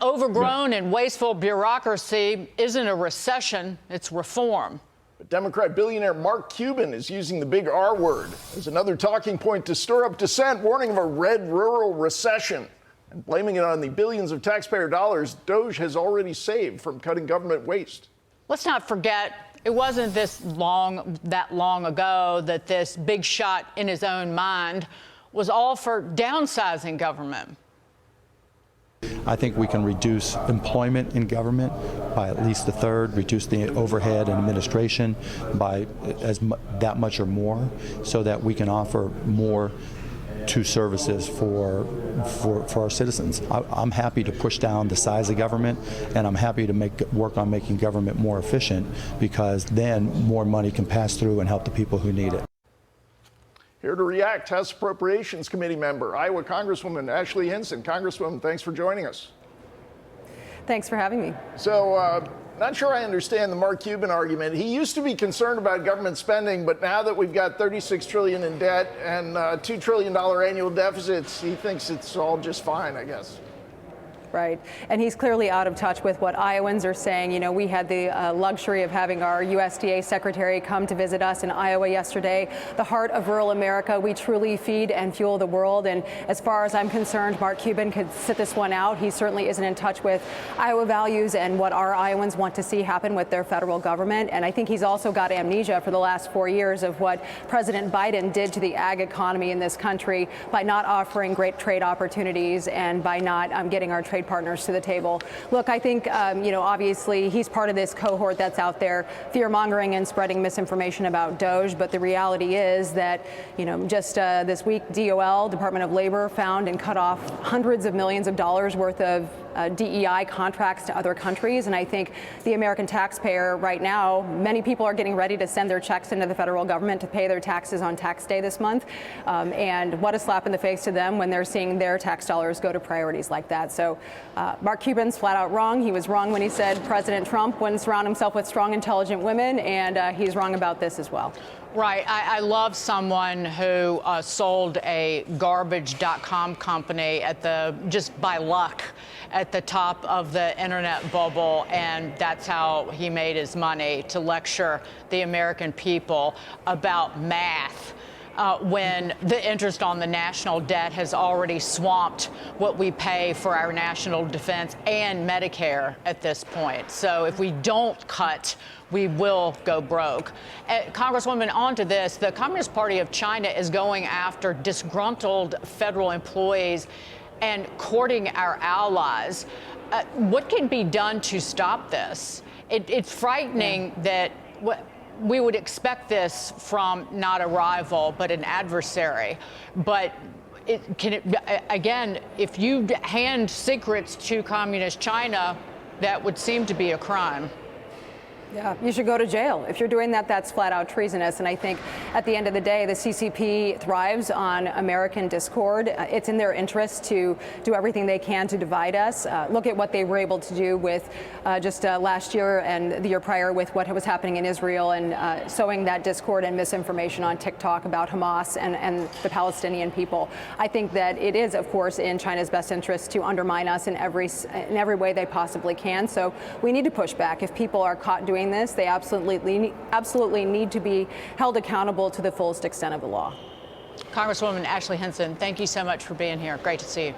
overgrown and wasteful bureaucracy isn't a recession, it's reform. But Democrat billionaire Mark Cuban is using the big R word as another talking point to stir up dissent, warning of a red rural recession and blaming it on the billions of taxpayer dollars DOGE has already saved from cutting government waste. Let's not forget, it wasn't that long ago that this big shot in his own mind was all for downsizing government. I think we can reduce employment in government by at least a third, reduce the overhead and administration by that much or more, so that we can offer more to services for our citizens. I'm happy to push down the size of government, and I'm happy to work on making government more efficient, because then more money can pass through and help the people who need it. Here to react, House Appropriations Committee member, Iowa Congresswoman Ashley Hinson. Congresswoman, thanks for joining us. Thanks for having me. So, not sure I understand the Mark Cuban argument. He used to be concerned about government spending, but now that we've got $36 trillion in debt and $2 trillion annual deficits, he thinks it's all just fine, I guess. Right. And he's clearly out of touch with what Iowans are saying. You know, we had the luxury of having our USDA secretary come to visit us in Iowa yesterday. The heart of rural America. We truly feed and fuel the world. And as far as I'm concerned, Mark Cuban could sit this one out. He certainly isn't in touch with Iowa values and what our Iowans want to see happen with their federal government. And I think he's also got amnesia for the last 4 years of what President Biden did to the ag economy in this country by not offering great trade opportunities and by not getting our trade partners to the table. Look, I think, obviously he's part of this cohort that's out there fear-mongering and spreading misinformation about DOGE. But the reality is that, just this week, DOL, Department of Labor, found and cut off hundreds of millions of dollars worth of DEI contracts to other countries. And I think the American taxpayer right now, many people are getting ready to send their checks into the federal government to pay their taxes on tax day this month. And what a slap in the face to them when they're seeing their tax dollars go to priorities like that. So Mark Cuban's flat out wrong. He was wrong when he said President Trump wouldn't surround himself with strong, intelligent women. And he's wrong about this as well. Right. I love someone who sold a garbage.com company just by luck at the top of the internet bubble, and that's how he made his money, to lecture the American people about math. When the interest on the national debt has already swamped what we pay for our national defense and Medicare at this point. So if we don't cut, we will go broke. Congresswoman, on to this. The Communist Party of China is going after disgruntled federal employees and courting our allies. What can be done to stop this? It's frightening that we would expect this from not a rival, but an adversary. But again, if you hand secrets to Communist China, that would seem to be a crime. Yeah, you should go to jail. If you're doing that, that's flat out treasonous. And I think at the end of the day, the CCP thrives on American discord. It's in their interest to do everything they can to divide us. Look at what they were able to do with just last year and the year prior with what was happening in Israel and sowing that discord and misinformation on TikTok about Hamas and the Palestinian people. I think that it is, of course, in China's best interest to undermine us in every way they possibly can. So we need to push back. If people are caught doing this, they absolutely need to be held accountable to the fullest extent of the law. Congresswoman Ashley Hinson, thank you so much for being here. Great to see you.